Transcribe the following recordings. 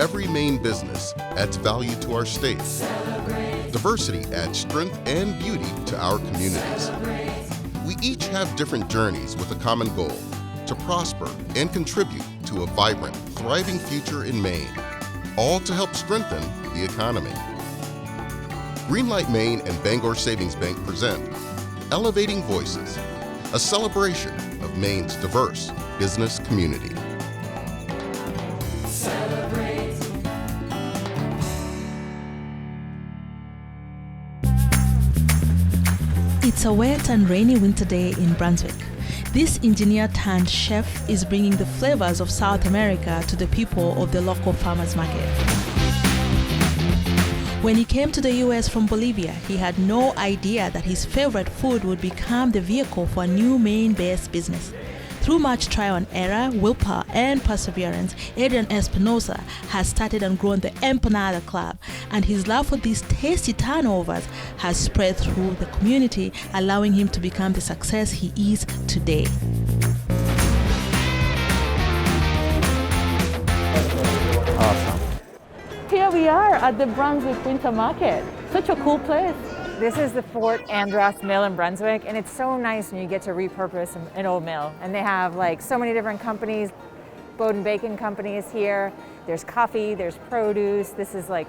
every Maine business adds value to our state. Diversity adds strength and beauty to our communities. We each have different journeys with a common goal: to prosper and contribute to a vibrant, thriving future in Maine, all to help strengthen the economy. Greenlight Maine and Bangor Savings Bank present Elevating Voices, a celebration of Maine's diverse business community. It's a wet and rainy winter day in Brunswick. This engineer-turned-chef is bringing the flavors of South America to the people of the local farmers market. When he came to the US from Bolivia, he had no idea that his favorite food would become the vehicle for a new Maine-based business. Through much trial and error, willpower, and perseverance, Adrian Espinosa has started and grown the Empanada Club, and his love for these tasty turnovers has spread through the community, allowing him to become the success he is today. Awesome. Here we are at the Brunswick Winter Market. Such a cool place. This is the Fort Andros Mill in Brunswick, and it's so nice when you get to repurpose an old mill. And they have like so many different companies. Bowden Bacon Company is here. There's coffee, there's produce. This is like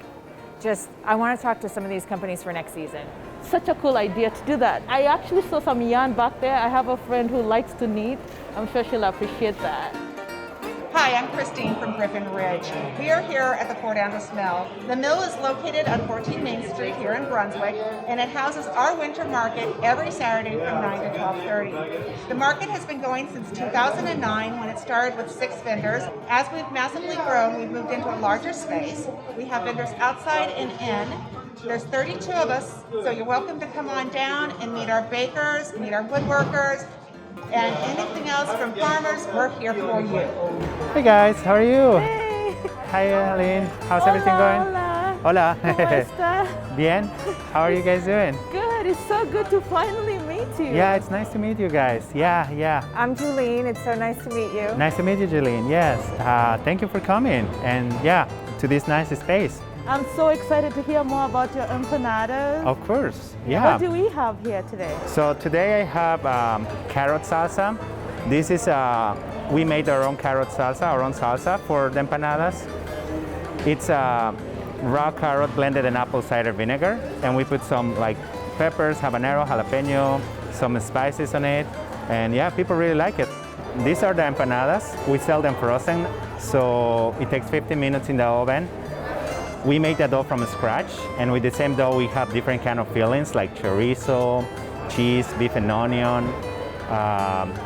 I want to talk to some of these companies for next season. Such a cool idea to do that. I actually saw some yarn back there. I have a friend who likes to knit. I'm sure she'll appreciate that. Hi, I'm Christine from Griffin Ridge. We are here at the Fort Andros Mill. The mill is located on 14 Main Street here in Brunswick, and it houses our winter market every Saturday from 9 to 12:30. The market has been going since 2009 when it started with 6 vendors. As we've massively grown, we've moved into a larger space. We have vendors outside and in. There's 32 of us, so you're welcome to come on down and meet our bakers, meet our woodworkers, and anything else from farmers, we're here for you. Hey guys, how are you? Hey! Hi Aline, how's everything going? Hola! Hola. ¿Cómo está? Bien, how are you guys doing? Good, it's so good to finally meet you. Yeah, it's nice to meet you guys. Yeah. I'm Julene, it's so nice to meet you. Nice to meet you, Jeline. Yes, thank you for coming and to this nice space. I'm so excited to hear more about your empanadas. Of course, yeah. What do we have here today? So today I have carrot salsa. This is, we made our own carrot salsa, our own salsa for the empanadas. It's raw carrot blended in apple cider vinegar, and we put some like peppers, habanero, jalapeno, some spices on it, and yeah, people really like it. These are the empanadas. We sell them frozen, so it takes 15 minutes in the oven. We make the dough from scratch, and with the same dough we have different kind of fillings like chorizo, cheese, beef and onion,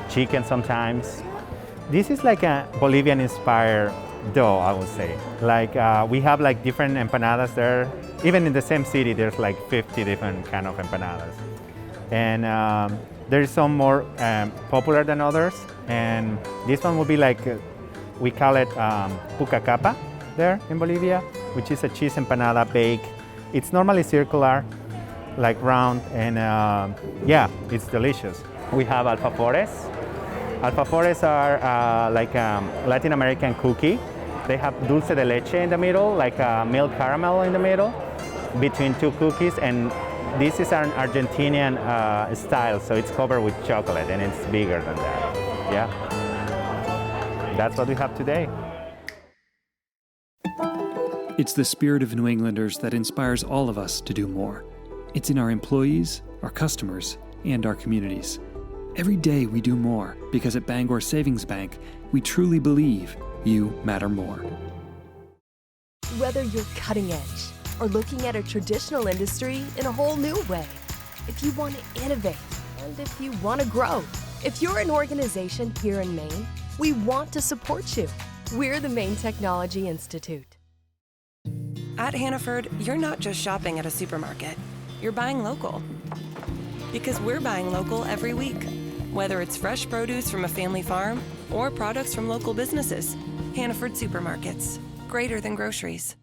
chicken sometimes. This is like a Bolivian-inspired dough, I would say. Like we have like different empanadas there. Even in the same city, there's like 50 different kind of empanadas. And there's some more popular than others. And this one will be like, we call it pucacapa there in Bolivia, which is a cheese empanada baked. It's normally circular, like round, and yeah, it's delicious. We have alfafores. Alfafores are like a Latin American cookie. They have dulce de leche in the middle, like a milk caramel in the middle, between 2 cookies, and this is an Argentinian style, so it's covered with chocolate, and it's bigger than that. Yeah, that's what we have today. It's the spirit of New Englanders that inspires all of us to do more. It's in our employees, our customers, and our communities. Every day we do more because at Bangor Savings Bank, we truly believe you matter more. Whether you're cutting edge or looking at a traditional industry in a whole new way, if you want to innovate and if you want to grow, if you're an organization here in Maine, we want to support you. We're the Maine Technology Institute. At Hannaford, you're not just shopping at a supermarket. You're buying local. Because we're buying local every week. Whether it's fresh produce from a family farm or products from local businesses. Hannaford Supermarkets. Greater than groceries.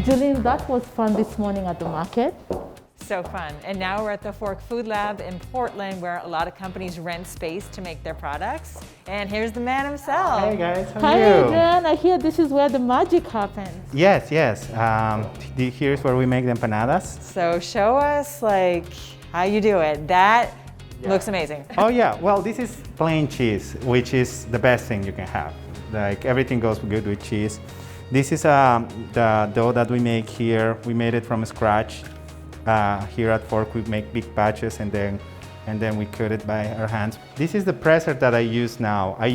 Julian, that was fun this morning at the market. so fun. And now we're at the Fork Food Lab in Portland, where a lot of companies rent space to make their products. And here's the man himself. Hey guys, how Hi, are you? Adrian. I hear this is where the magic happens. Yes. Here's where we make the empanadas. So show us like how you do it. That looks amazing. Oh yeah, well this is plain cheese, which is the best thing you can have. Like everything goes good with cheese. This is the dough that we make here. We made it from scratch. Here at Fork we make big batches and then we cut it by our hands. This is the presser that I use now. I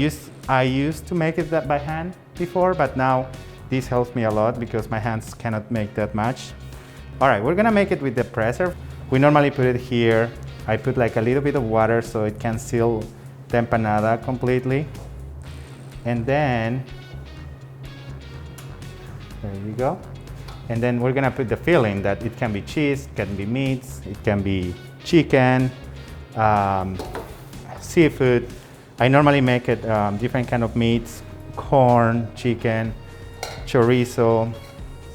used to make it by hand before, but now this helps me a lot because my hands cannot make that much. All right, we're gonna make it with the presser. We normally put it here. I put like a little bit of water so it can seal the empanada completely. And then, there you go. And then we're gonna put the filling that it can be cheese, it can be meats, it can be chicken, seafood. I normally make it different kind of meats, corn, chicken, chorizo,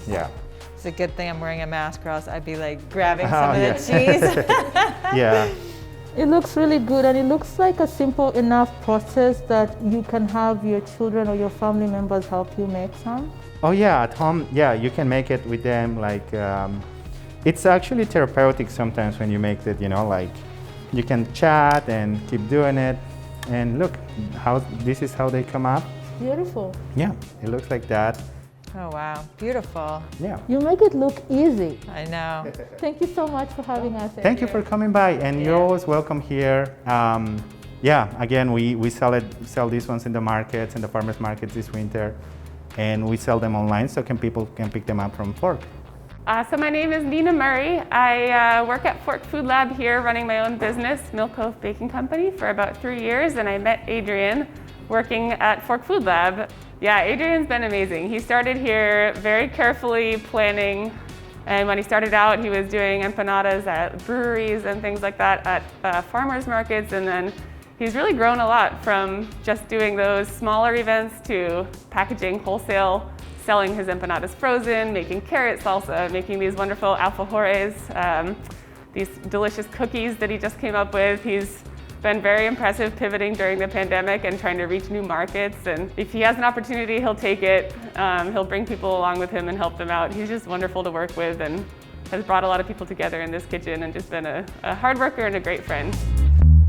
yeah. It's a good thing I'm wearing a mask, or else I'd be like grabbing some of the cheese. Yeah. It looks really good, and it looks like a simple enough process that you can have your children or your family members help you make some. Oh yeah, at home, yeah, you can make it with them. Like, it's actually therapeutic sometimes when you make it, you know, like you can chat and keep doing it. And look, this is how they come up. Beautiful. Yeah, it looks like that. Oh wow, beautiful. Yeah. You make it look easy. I know. Thank you so much for having us. Thank you for coming by, and you're always welcome here. Yeah, again, we sell these ones in the markets, in the farmers markets this winter, and we sell them online so people can pick them up from Fork. So my name is Nina Murray. I work at Fork Food Lab here, running my own business, Milk Oath Baking Company, for about 3 years, and I met Adrian working at Fork Food Lab. Yeah, Adrian's been amazing. He started here very carefully planning, and when he started out, he was doing empanadas at breweries and things like that at farmers markets, and then he's really grown a lot from just doing those smaller events to packaging wholesale, selling his empanadas frozen, making carrot salsa, making these wonderful alfajores, these delicious cookies that he just came up with. He's been very impressive pivoting during the pandemic and trying to reach new markets. And if he has an opportunity, he'll take it. He'll bring people along with him and help them out. He's just wonderful to work with and has brought a lot of people together in this kitchen and just been a hard worker and a great friend.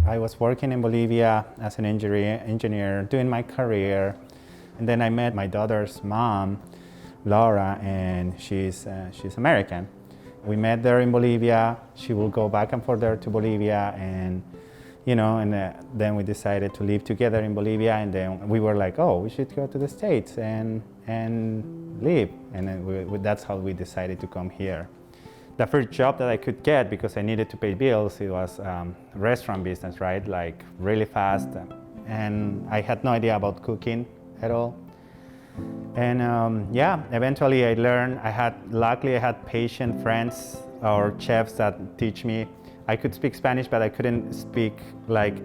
I was working in Bolivia as an engineer, doing my career. And then I met my daughter's mom, Laura, and she's American. We met there in Bolivia. She will go back and forth there to Bolivia, and then we decided to live together in Bolivia, and then we were like, oh, we should go to the States and live. And then that's how we decided to come here. The first job that I could get, because I needed to pay bills, it was restaurant business, right? Like really fast. And I had no idea about cooking at all. And eventually I learned. Luckily I had patient friends or chefs that teach me. I could speak Spanish, but I couldn't speak like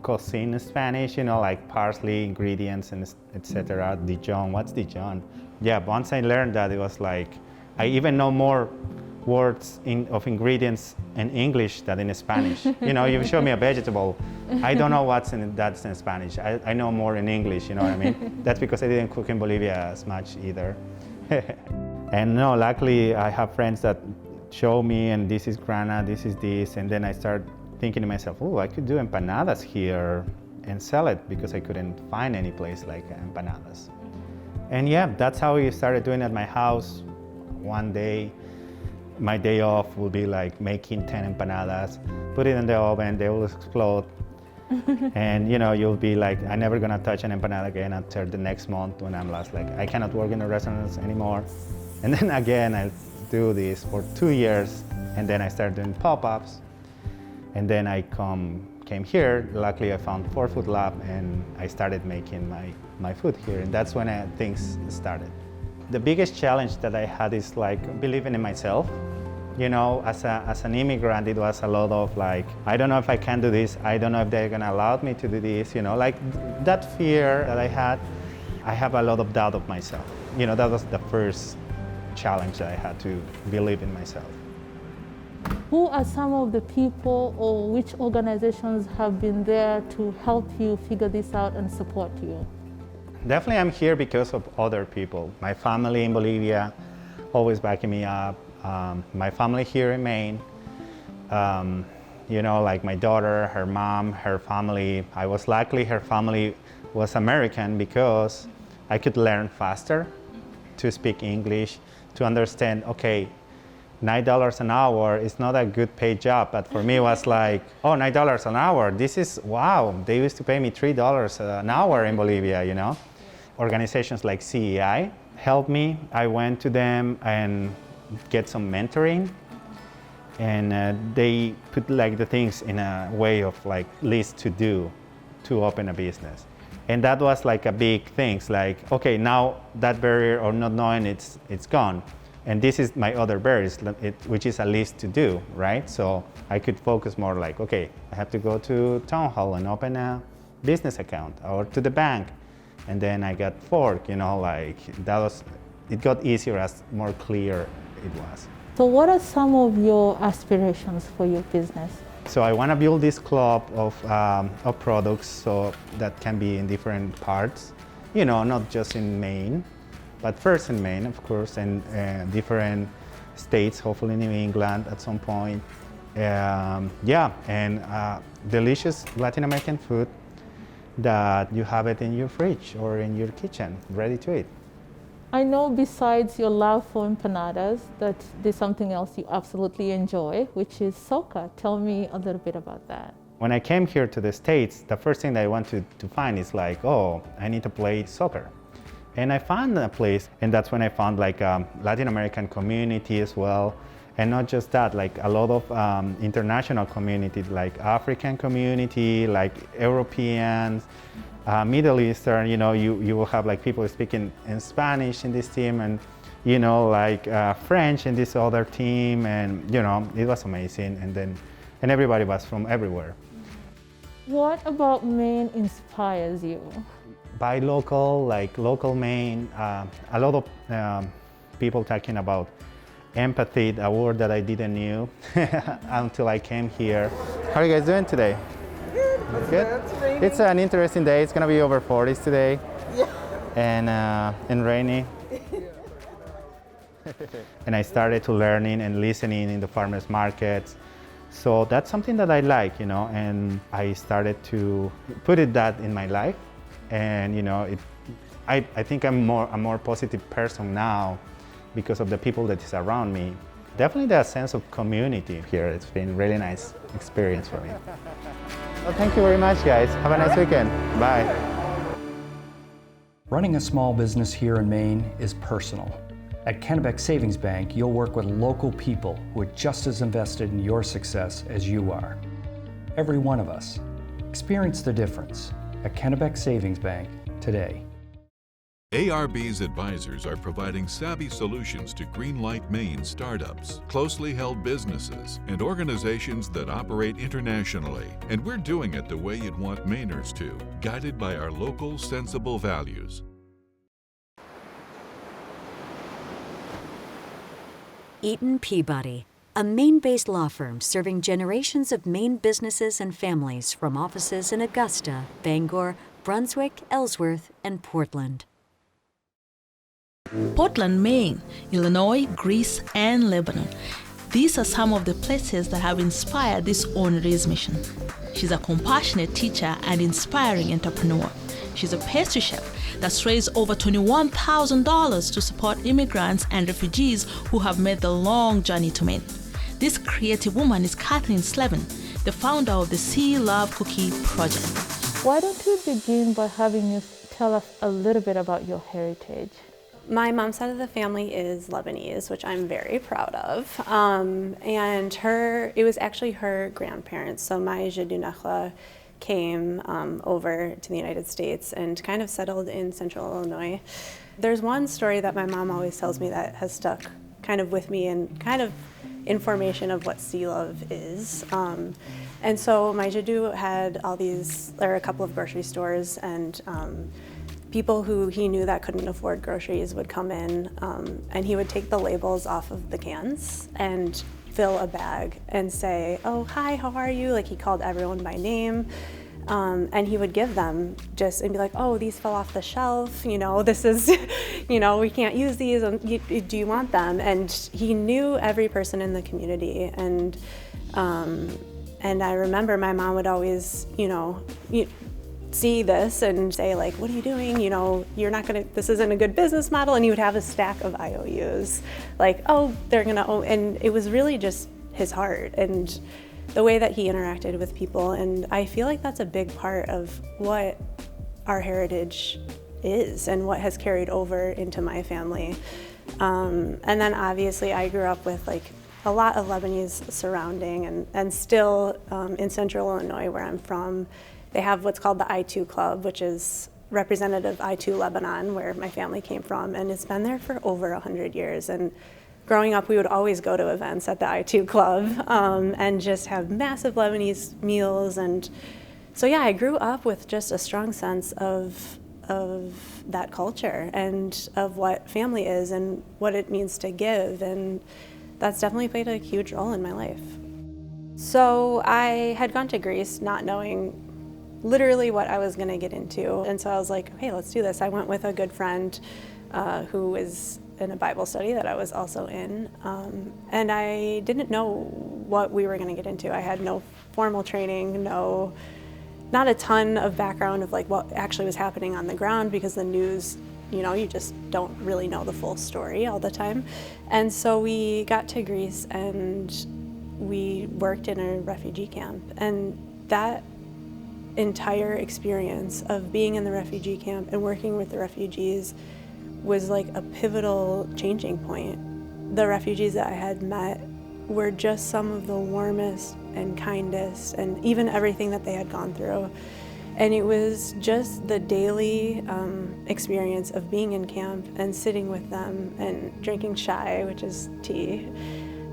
cocina Spanish, like parsley, ingredients, and etc. Dijon, what's Dijon? Yeah, once I learned that, it was like, I even know more words of ingredients in English than in Spanish. You show me a vegetable, I don't know that's in Spanish. I know more in English, you know what I mean? That's because I didn't cook in Bolivia as much either. And no, luckily I have friends that show me, and this is grana, this is this, and then I start thinking to myself, oh, I could do empanadas here and sell it, because I couldn't find any place like empanadas. And yeah, that's how we started doing it at my house. One day, my day off will be like making 10 empanadas, put it in the oven, they will explode. And you'll be like, I'm never gonna touch an empanada again until the next month, when I'm like, I cannot work in the restaurants anymore. And then again, I do this for 2 years, and then I started doing pop-ups, and then I came here. Luckily I found Fork Food Lab, and I started making my food here, and that's when things started. The biggest challenge that I had is like believing in myself. As an immigrant, it was a lot of like, I don't know if I can do this, I don't know if they're gonna allow me to do this, like that fear that I had. I have a lot of doubt of myself. That was the first challenge that I had, to believe in myself. Who are some of the people or which organizations have been there to help you figure this out and support you? Definitely I'm here because of other people. My family in Bolivia, always backing me up. My family here in Maine, you know, like my daughter, her mom, her family. I was lucky her family was American because I could learn faster to speak English, to understand, okay, $9 an hour is not a good paid job, but for me it was like, oh, $9 an hour, this is, wow, they used to pay me $3 an hour in Bolivia, you know. Organizations like CEI helped me. I went to them and get some mentoring, and they put like the things in a way of like list to do to open a business. And that was like a big thing, like, okay, now that barrier or not knowing it's gone. And this is my other barriers, which is a list to do, right? So I could focus more like, okay, I have to go to town hall and open a business account, or to the bank. And then I got Fork, you know, like that was, it got easier as more clear it was. So what are some of your aspirations for your business? So I want to build this club of products so that can be in different parts, you know, not just in Maine, but first in Maine, of course, and different states, hopefully New England at some point. Yeah, and delicious Latin American food that you have it in your fridge or in your kitchen, ready to eat. I know besides your love for empanadas, that there's something else you absolutely enjoy, which is soccer. Tell me a little bit about that. When I came here to the States, the first thing that I wanted to find is like, oh, I need to play soccer. And I found a place, and that's when I found like a Latin American community as well. And not just that, like a lot of international communities, like African community, like Europeans, Middle Eastern, you know, you will have like people speaking in Spanish in this team, and, you know, like French in this other team, and, you know, it was amazing. And everybody was from everywhere. What about Maine inspires you? Buy local, like local Maine, a lot of people talking about empathy, a word that I didn't know until I came here. How are you guys doing today? Good. It's an interesting day. It's gonna be over 40s today. Yeah. And rainy. And I started to learning and listening in the farmers markets. So that's something that I like, you know, and I started to put that in my life. And, you know, I think I'm a more positive person now because of the people that is around me. Definitely the sense of community here. It's been a really nice experience for me. Well, thank you very much, guys. Have a nice weekend. Bye. Running a small business here in Maine is personal. At Kennebec Savings Bank, you'll work with local people who are just as invested in your success as you are. Every one of us. Experience the difference at Kennebec Savings Bank today. ARB's advisors are providing savvy solutions to Greenlight Maine startups, closely held businesses, and organizations that operate internationally. And we're doing it the way you'd want Mainers to, guided by our local, sensible values. Eaton Peabody, a Maine-based law firm serving generations of Maine businesses and families from offices in Augusta, Bangor, Brunswick, Ellsworth, and Portland. Portland, Maine, Illinois, Greece, and Lebanon. These are some of the places that have inspired this honorees mission. She's a compassionate teacher and inspiring entrepreneur. She's a pastry chef that's raised over $21,000 to support immigrants and refugees who have made the long journey to Maine. This creative woman is Kathleen Slevin, the founder of the Sea Love Cookie Project. Why don't you begin by having you tell us a little bit about your heritage? My mom's side of the family is Lebanese, which I'm very proud of. And it was actually her grandparents. So my Jadunachla came over to the United States and kind of settled in central Illinois. There's one story that my mom always tells me that has stuck kind of with me and kind of information of what sea love is. And so my Jadu had a couple of grocery stores, and people who he knew that couldn't afford groceries would come in, and he would take the labels off of the cans and fill a bag and say, "Oh, hi, how are you?" Like, he called everyone by name. And he would give them just and be like, "Oh, these fell off the shelf, this is, we can't use these, do you want them?" And he knew every person in the community. And I remember my mom would always, see this and say, like, "What are you doing? You're not this isn't a good business model." And he would have a stack of IOUs, like, "Oh, they're gonna," and it was really just his heart and the way that he interacted with people. And I feel like that's a big part of what our heritage is and what has carried over into my family. And then obviously I grew up with like a lot of Lebanese surrounding, and still in Central Illinois, where I'm from, they have what's called the I2 Club, which is representative I2 Lebanon, where my family came from, and it's been there for over 100 years. And growing up, we would always go to events at the I2 Club and just have massive Lebanese meals. And so yeah, I grew up with just a strong sense of that culture and of what family is and what it means to give. And that's definitely played a huge role in my life. So I had gone to Greece not knowing literally what I was going to get into. And so I was like, "Okay, let's do this." I went with a good friend who was in a Bible study that I was also in. And I didn't know what we were going to get into. I had no formal training, not a ton of background of like what actually was happening on the ground, because the news, you just don't really know the full story all the time. And so we got to Greece and we worked in a refugee camp. And that entire experience of being in the refugee camp and working with the refugees was like a pivotal changing point. The refugees that I had met were just some of the warmest and kindest, and even everything that they had gone through. And it was just the daily experience of being in camp and sitting with them and drinking chai, which is tea.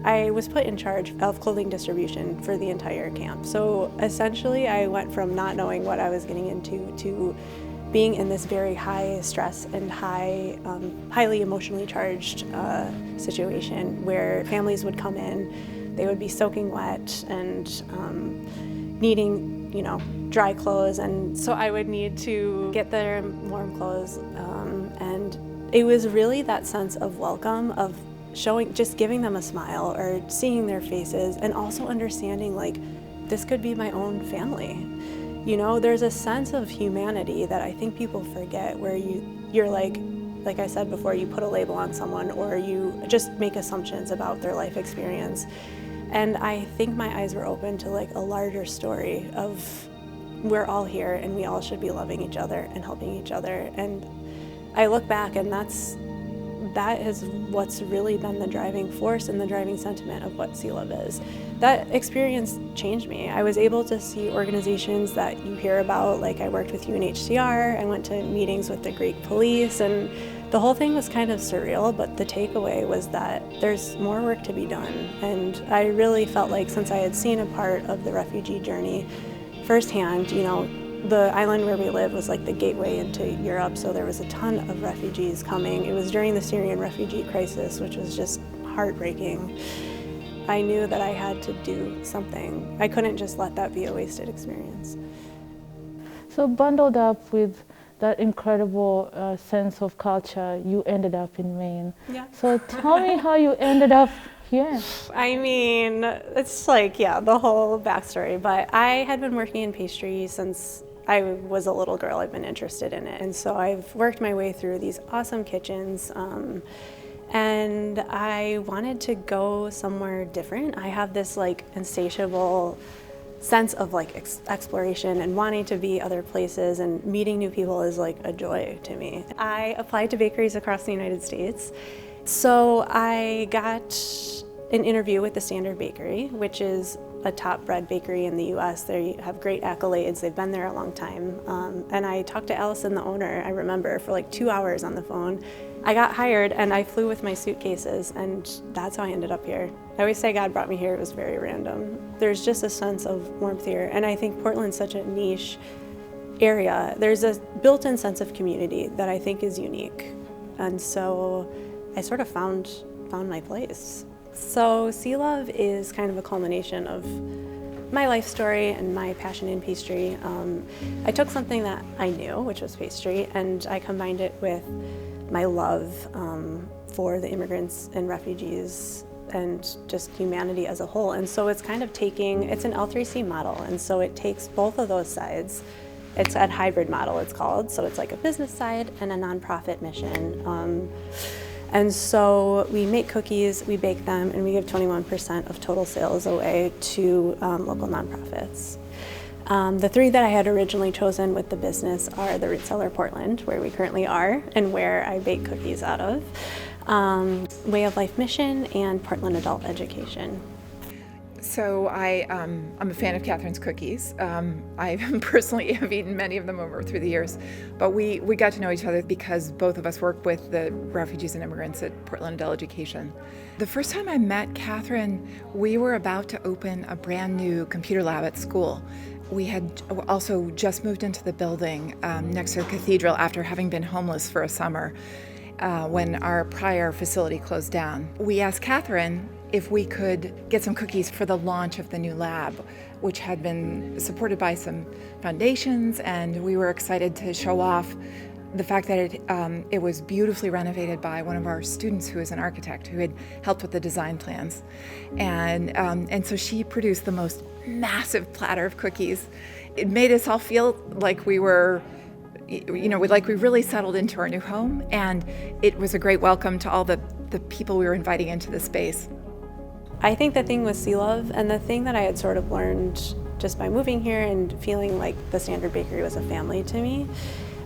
I was put in charge of clothing distribution for the entire camp. So essentially I went from not knowing what I was getting into to being in this very high stress and highly emotionally charged situation where families would come in, they would be soaking wet and needing, dry clothes. And so I would need to get their warm clothes. And it was really that sense of welcome, of just giving them a smile or seeing their faces, and also understanding like this could be my own family. There's a sense of humanity that I think people forget, where you're like I said before, you put a label on someone or you just make assumptions about their life experience. And I think my eyes were open to like a larger story of we're all here and we all should be loving each other and helping each other. And I look back and that is what's really been the driving force and the driving sentiment of what Sea Love is. That experience changed me. I was able to see organizations that you hear about, like I worked with UNHCR, I went to meetings with the Greek police, and the whole thing was kind of surreal, but the takeaway was that there's more work to be done. And I really felt like, since I had seen a part of the refugee journey firsthand, the island where we lived was like the gateway into Europe, so there was a ton of refugees coming. It was during the Syrian refugee crisis, which was just heartbreaking. I knew that I had to do something. I couldn't just let that be a wasted experience. So bundled up with that incredible sense of culture, you ended up in Maine. Yeah. So tell me how you ended up here. I mean, it's like, the whole backstory, but I had been working in pastry since I was a little girl. I've been interested in it. And so I've worked my way through these awesome kitchens. And I wanted to go somewhere different. I have this like insatiable sense of like exploration and wanting to be other places, and meeting new people is like a joy to me. I applied to bakeries across the United States. So I got an interview with the Standard Bakery, which is a top bread bakery in the US. They have great accolades. They've been there a long time. And I talked to Allison, the owner, I remember, for like 2 hours on the phone. I got hired and I flew with my suitcases, and that's how I ended up here. I always say God brought me here. It was very random. There's just a sense of warmth here. And I think Portland's such a niche area. There's a built-in sense of community that I think is unique. And so I sort of found my place. So Sea Love is kind of a culmination of my life story and my passion in pastry. I took something that I knew, which was pastry, and I combined it with my love for the immigrants and refugees and just humanity as a whole. And so it's kind of it's an L3C model, and so it takes both of those sides. It's a hybrid model, it's called, so it's like a business side and a nonprofit mission. And so we make cookies, we bake them, and we give 21% of total sales away to local nonprofits. The three that I had originally chosen with the business are the Root Cellar Portland, where we currently are and where I bake cookies out of, Way of Life Mission, and Portland Adult Education. So I'm a fan of Catherine's cookies. I personally have eaten many of them over through the years, but we got to know each other because both of us work with the refugees and immigrants at Portland Adult Education. The first time I met Catherine, we were about to open a brand new computer lab at school. We had also just moved into the building next to the cathedral after having been homeless for a summer when our prior facility closed down. We asked Catherine if we could get some cookies for the launch of the new lab, which had been supported by some foundations, and we were excited to show off the fact that it was beautifully renovated by one of our students who is an architect who had helped with the design plans. And so she produced the most massive platter of cookies. It made us all feel like we were, like we really settled into our new home, and it was a great welcome to all the people we were inviting into the space. I think the thing with Sea Love, and the thing that I had sort of learned just by moving here and feeling like the Standard Bakery was a family to me,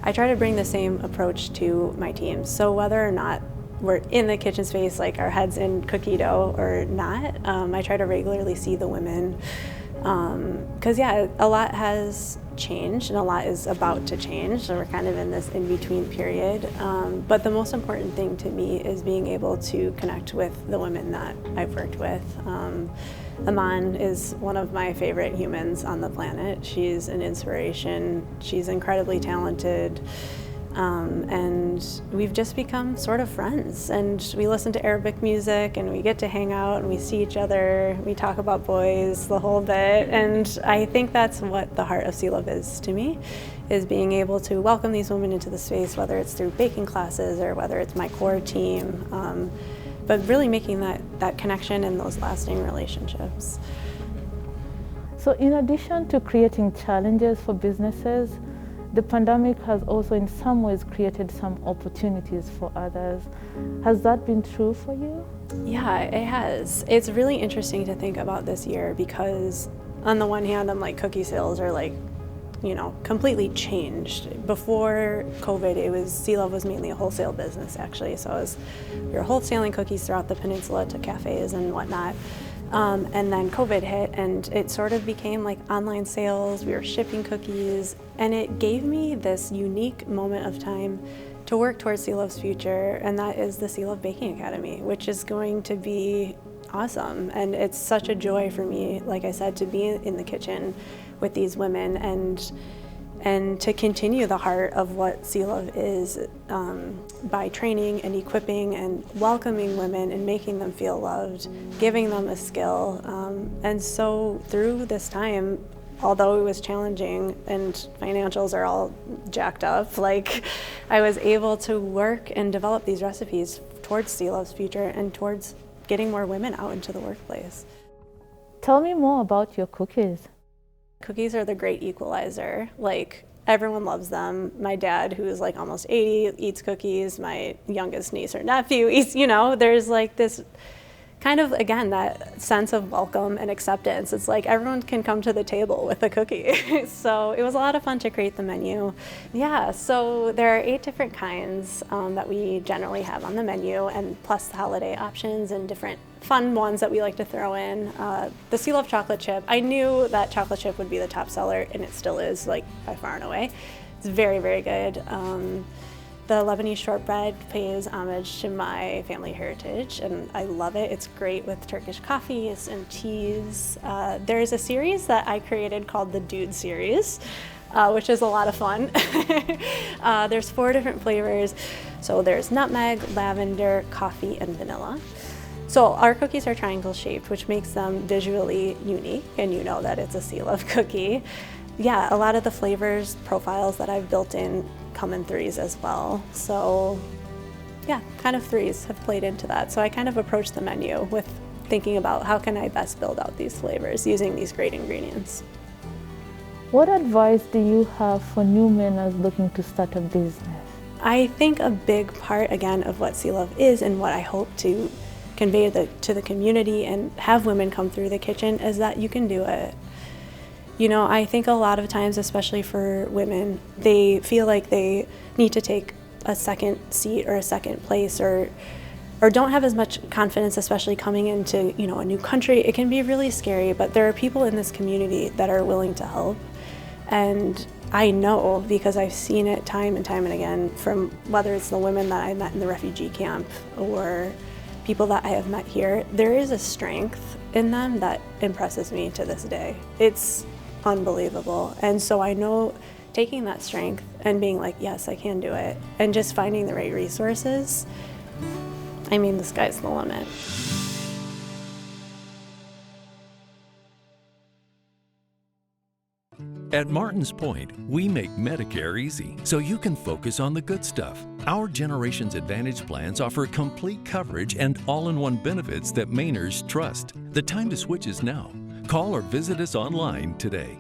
I try to bring the same approach to my teams. So whether or not we're in the kitchen space, like our heads in cookie dough or not, I try to regularly see the women. Because a lot has changed and a lot is about to change, so we're kind of in this in-between period. But the most important thing to me is being able to connect with the women that I've worked with. Aman is one of my favorite humans on the planet. She's an inspiration. She's incredibly talented. And we've just become sort of friends, and we listen to Arabic music and we get to hang out and we see each other, we talk about boys the whole bit, and I think that's what the heart of Sea Love is to me, is being able to welcome these women into the space, whether it's through baking classes or whether it's my core team, but really making that connection and those lasting relationships. So in addition to creating challenges for businesses, the pandemic has also in some ways created some opportunities for others. Has that been true for you? Yeah, it has. It's really interesting to think about this year because on the one hand, I'm like, cookie sales are like, completely changed. Before COVID, Sea Love was mainly a wholesale business actually. So we were wholesaling cookies throughout the peninsula to cafes and whatnot. And then COVID hit and it sort of became like online sales. We were shipping cookies, and it gave me this unique moment of time to work towards Sea Love's future, and that is the Sea Love Baking Academy, which is going to be awesome. And it's such a joy for me, like I said, to be in the kitchen with these women and to continue the heart of what Sea Love is by training and equipping and welcoming women and making them feel loved, giving them a skill. And so through this time, although it was challenging and financials are all jacked up, I was able to work and develop these recipes towards Sea Love's future and towards getting more women out into the workplace. Tell me more about your cookies. Cookies are the great equalizer. Everyone loves them. My dad, who is almost 80, eats cookies. My youngest niece or nephew eats, there's this kind of, again, that sense of welcome and acceptance. It's like everyone can come to the table with a cookie. So it was a lot of fun to create the menu. Yeah, so there are 8 different kinds that we generally have on the menu, and plus the holiday options and different fun ones that we like to throw in. The Sea Love chocolate chip, I knew that chocolate chip would be the top seller, and it still is, by far and away. It's very, very good. The Lebanese shortbread pays homage to my family heritage, and I love it. It's great with Turkish coffees and teas. There's a series that I created called the Dude Series, which is a lot of fun. There's 4 different flavors. So there's nutmeg, lavender, coffee, and vanilla. So our cookies are triangle shaped, which makes them visually unique, and you know that it's a Sea Love cookie. Yeah, a lot of the flavors profiles that I've built in come in threes as well. So yeah, kind of threes have played into that. So I kind of approached the menu with thinking about how can I best build out these flavors using these great ingredients. What advice do you have for new men looking to start a business? I think a big part, again, of what Sea Love is and what I hope to convey to the community and have women come through the kitchen is that you can do it. You know, I think a lot of times, especially for women, they feel like they need to take a second seat or a second place or don't have as much confidence, especially coming into, you know, a new country. It can be really scary, but there are people in this community that are willing to help. And I know, because I've seen it time and time and again, from whether it's the women that I met in the refugee camp or people that I have met here, there is a strength in them that impresses me to this day. It's unbelievable. And so I know taking that strength and being like, yes, I can do it, and just finding the right resources, I mean, the sky's the limit. At Martin's Point, we make Medicare easy so you can focus on the good stuff. Our Generations Advantage plans offer complete coverage and all-in-one benefits that Mainers trust. The time to switch is now. Call or visit us online today.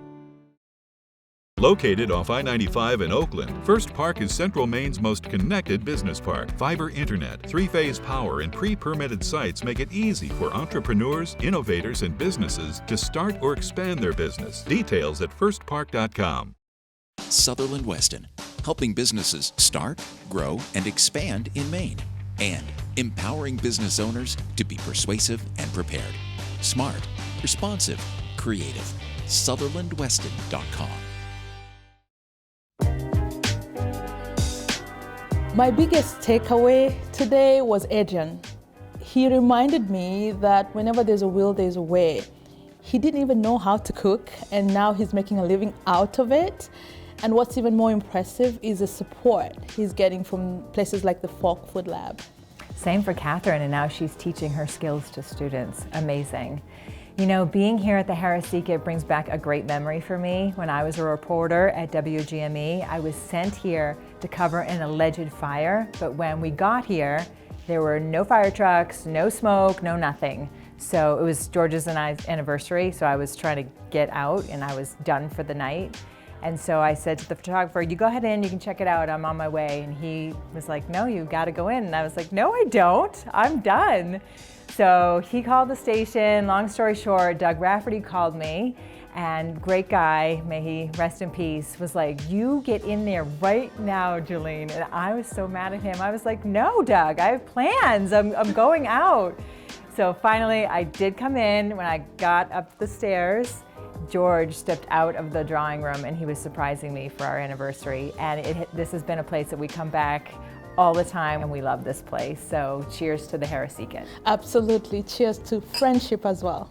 Located off I-95 in Oakland, First Park is Central Maine's most connected business park. Fiber internet, three-phase power, and pre-permitted sites make it easy for entrepreneurs, innovators, and businesses to start or expand their business. Details at firstpark.com. Sutherland Weston, helping businesses start, grow, and expand in Maine. And empowering business owners to be persuasive and prepared. Smart, responsive, creative. SutherlandWeston.com. My biggest takeaway today was Adrian. He reminded me that whenever there's a will, there's a way. He didn't even know how to cook, and now he's making a living out of it. And what's even more impressive is the support he's getting from places like the Fork Food Lab. Same for Catherine, and now she's teaching her skills to students. Amazing. You know, being here at the Harrisika brings back a great memory for me. When I was a reporter at WGME, I was sent here to cover an alleged fire, but when we got here, there were no fire trucks, no smoke, no nothing. So it was George's and I's anniversary, so I was trying to get out and I was done for the night. And so I said to the photographer, you go ahead in, you can check it out, I'm on my way. And he was like, no, you gotta go in. And I was like, no, I don't, I'm done. So he called the station. Long story short, Doug Rafferty called me, and great guy, may he rest in peace, was like, you get in there right now, Jolene. And I was so mad at him. I was like, no, Doug, I have plans, I'm going out. So finally, I did come in. When I got up the stairs, George stepped out of the drawing room and he was surprising me for our anniversary. And this has been a place that we come back all the time, and we love this place. So cheers to the Harrisika. Absolutely, cheers to friendship as well.